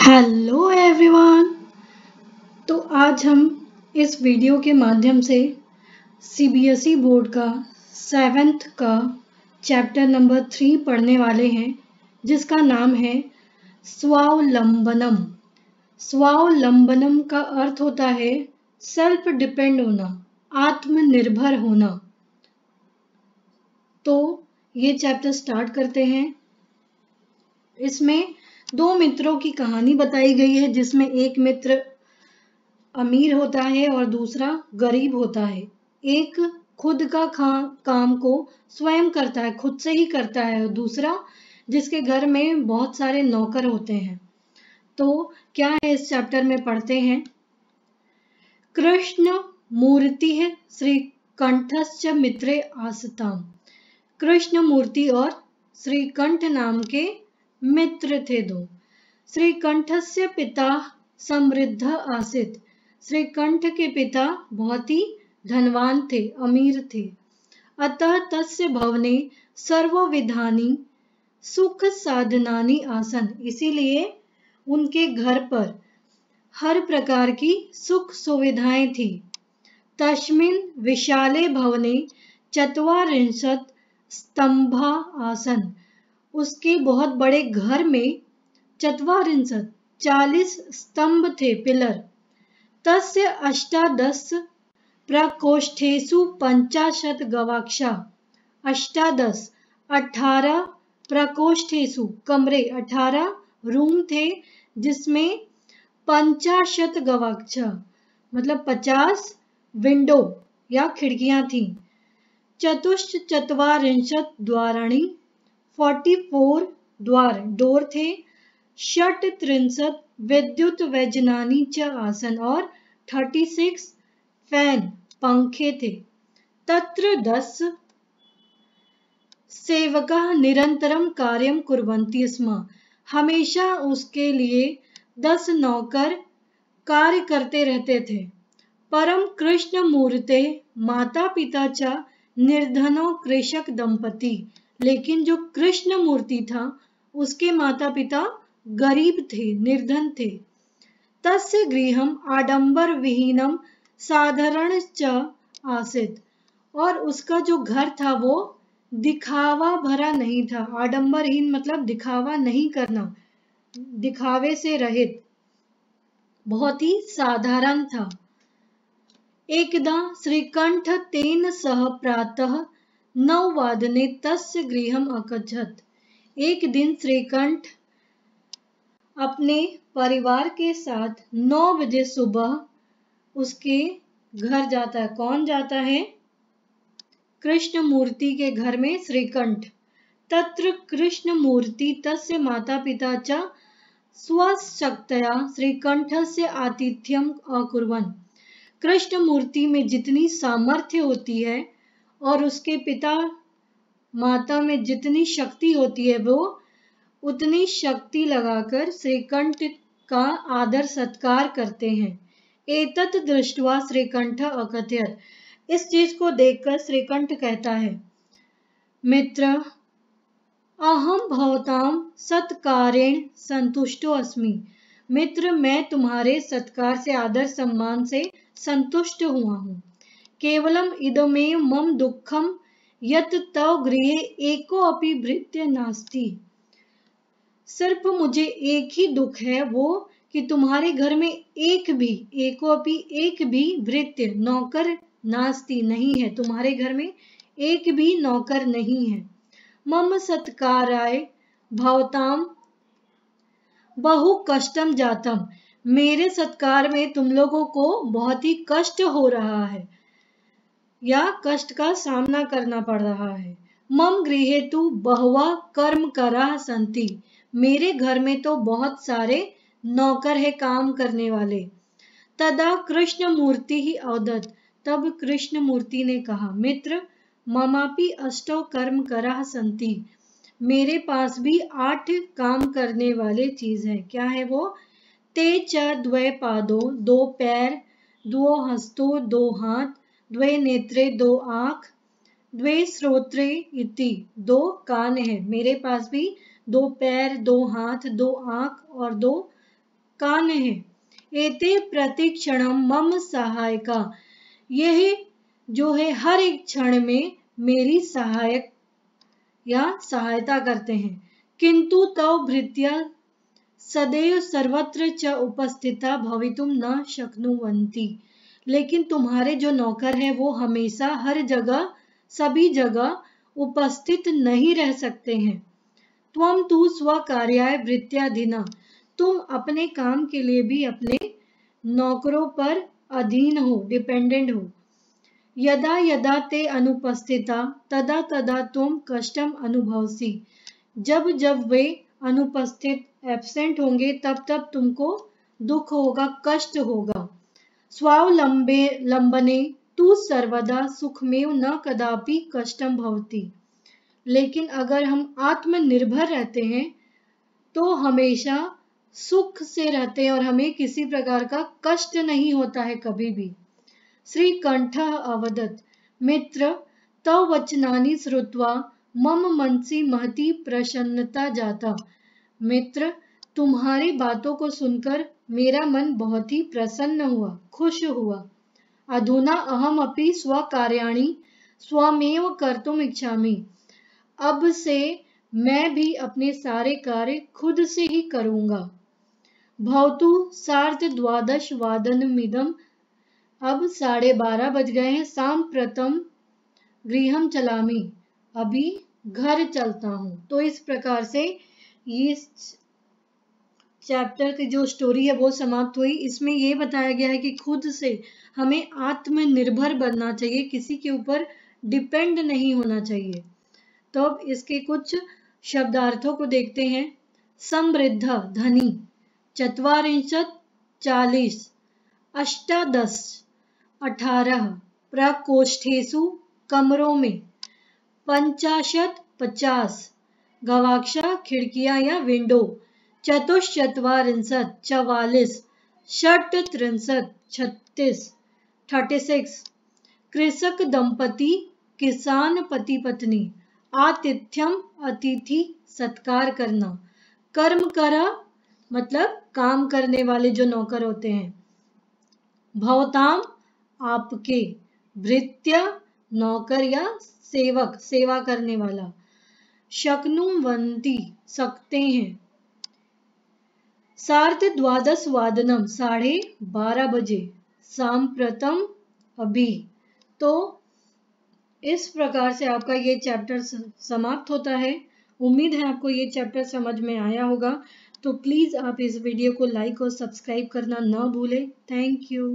Hello everyone. तो आज हम इस वीडियो के माध्यम से सीबीएसई बोर्ड का 7th का चैप्टर नंबर 3 पढ़ने वाले हैं, जिसका नाम है स्वावलंबनम। स्वावलंबनम का अर्थ होता है सेल्फ डिपेंड होना, आत्मनिर्भर होना। तो ये चैप्टर स्टार्ट करते हैं। इसमें दो मित्रों की कहानी बताई गई है, जिसमें एक मित्र अमीर होता है और दूसरा गरीब होता है। एक खुद का काम को स्वयं करता है, खुद से ही करता है, और दूसरा जिसके घर में बहुत सारे नौकर होते हैं। तो क्या है इस चैप्टर में पढ़ते हैं। कृष्ण मूर्ति है श्रीकंठस्य मित्रे आसताम। कृष्ण मूर्ति और श्रीकंठ नाम के मित्र थे दो। श्रीकंठस्य पिता समृद्ध आसित। श्रीकंठ के पिता बहुत ही धनवान थे, अमीर थे। अतः तस्य भवने सर्वविधानि सुख साधनानि आसन। इसीलिए उनके घर पर हर प्रकार की सुख सुविधाएं थी। तस्मिन् विशाले भवने चत्वारिंशत् स्तंभा आसन। उसके बहुत बड़े घर में 40 स्तंभ थे, पिलर। तस्य 18 प्रकोष्ठेषु 50 गवाक्षा। 18 प्रकोष्ठेषु कमरे, 18 रूम थे, जिसमें 50 गवाक्षा मतलब 50 विंडो या खिड़कियां थीं। चतुश्चत्वारिंशत् द्वाराणि 44 द्वार, डोर थे। 36 विद्युत व्यजनानि च आसन, और 36 फैन पंखे थे। तत्र 10 सेवकाः निरंतरं कार्यं कुर्वन्ति स्म। हमेशा उसके लिए 10 नौकर कार्य करते रहते थे। परम कृष्ण मूर्ते माता पिता च निर्धनो कृषक दंपति। लेकिन जो कृष्ण मूर्ति था, उसके माता पिता गरीब थे, निर्धन थे। तस्य गृहम् आडंबर विहीनम साधारण च आसीत्। और उसका जो घर था वो दिखावा भरा नहीं था। आडंबरहीन मतलब दिखावा नहीं करना, दिखावे से रहित, बहुत ही साधारण था। एकदा श्रीकंठ तेन सह प्रातः 9 तस्य गृहम् अगच्छत्। एक दिन श्रीकंठ अपने परिवार के साथ 9 बजे सुबह उसके घर जाता है। कौन जाता है? कृष्ण मूर्ति के घर में श्रीकंठ। तत्र कृष्ण मूर्ति तस्य माता पिता च स्वशक्तया श्रीकंठस्य आतिथ्यम अकुर्वन्। कृष्ण मूर्ति में जितनी सामर्थ्य होती है और उसके पिता माता में जितनी शक्ति होती है, वो उतनी शक्ति लगाकर श्रीकंठ का आदर सत्कार करते हैं। एतत् दृष्ट्वा श्रीकंठ अकथयत्। इस चीज को देखकर श्रीकंठ कहता है, मित्र अहम भवतां सत्कारेण संतुष्टो अस्मि। मित्र, मैं तुम्हारे सत्कार से, आदर सम्मान से संतुष्ट हुआ हूँ। केवलम इदमेव मम दुःखम यत् तव गृहे एको अपि भृत्य नास्ति। सिर्फ मुझे एक ही दुख है, वो कि तुम्हारे घर में एक भी भृत्य, नौकर नास्ति, नहीं है। तुम्हारे घर में एक भी नौकर नहीं है। मम सत्काराय भवताम बहु कष्टम जातम। मेरे सत्कार में तुम लोगों को बहुत ही कष्ट हो रहा है या कष्ट का सामना करना पड़ रहा है। मम गृहे तु बहुवा कर्मकराः सन्ति। मेरे घर में तो बहुत सारे नौकर है, काम करने वाले। तदा कृष्ण मूर्ति ही अवदत्। तब कृष्ण मूर्ति ने कहा, मित्र ममापि अष्टौ कर्मकराः सन्ति। मेरे पास भी 8 काम करने वाले चीज है। क्या है वो? ते च द्वे पादो, 2 पैर, 2 हस्तौ, 2 हाथ, 2 नेत्रे, 2 आँख, 2 श्रोत्रे इति, 2 कान है। मेरे पास भी 2 पैर, 2 हाथ, 2 आँख और 2 कान्ह एते प्रतिक्षणम मम सहायका, यही जो है हर एक क्षण में मेरी सहायक या सहायता करते हैं। किंतु तव भृत्या सदैव सर्वत्र च उपस्थिता भवितुम न शक्नुवन्ति, लेकिन तुम्हारे जो नौकर हैं वो हमेशा हर जगह सभी जगह उपस्थित नहीं रह सकते हैं। त्वम तु स्वकार्याय भृत्याधीना, तुम अपने काम के लिए भी अपने नौकरों पर अधीन हो, डिपेंडेंट हो। यदा यदा ते अनुपस्थिता तदा तदा तुम कष्टम अनुभवसी, जब जब वे अनुपस्थित एब्सेंट होंगे तब तब तुमको दुख होगा, कष्ट होगा। स्वावलंबने तु सर्वदा सुखमेव न कदापि कष्टम भवति, लेकिन अगर हम आत्मनिर्भर रहते हैं तो हमेशा सुख से रहते हैं और हमें किसी प्रकार का कष्ट नहीं होता है कभी भी। श्री कंठ अवदत्, मित्र तव वचनानि श्रुत्वा मम मनसि महती प्रसन्नता जाता। मित्र, तुम्हारी बातों को सुनकर मेरा मन बहुत ही प्रसन्न हुआ, खुश हुआ। अधुना अहम अपि स्वकार्याणि स्वमेव कर्तुम इच्छामि, अब से मैं भी अपने सारे कार्य खुद से ही करूंगा। भवतु सार्ध द्वादश वादनमिदं, अब 12:30 बज गए हैं। सांप्रतम गृहम चलामि, अभी घर चलता हूं। तो इस प्रकार से ये चैप्टर की जो स्टोरी है वो समाप्त हुई। इसमें ये बताया गया है कि खुद से हमें आत्मनिर्भर बनना चाहिए, किसी के ऊपर डिपेंड नहीं होना चाहिए। तो अब इसके कुछ शब्दार्थों को देखते हैं। समृद्ध धनी, चत्वारिंशत् 40, अष्टादश 18, प्रकोष्ठेषु कमरों में, 50 50, गवाक्षा खिड़कियां या विंडो, चतुश्चत्वारिंशत् 44, षट्त्रिंशत् 36, 36, कृषक दंपति किसान पति पत्नी, आतिथ्यम अतिथि सत्कार करना, कर्म करा मतलब काम करने वाले जो नौकर होते हैं, भवताम आपके, भृत्य नौकर या सेवक सेवा करने वाला, शक्नुवन्ति सकते हैं, सार्ध द्वादश वादनम 12:30 बजे, सांप्रतम अभी। तो इस प्रकार से आपका ये चैप्टर समाप्त होता है। उम्मीद है आपको ये चैप्टर समझ में आया होगा। तो प्लीज़ आप इस वीडियो को लाइक और सब्सक्राइब करना ना भूलें। Thank you.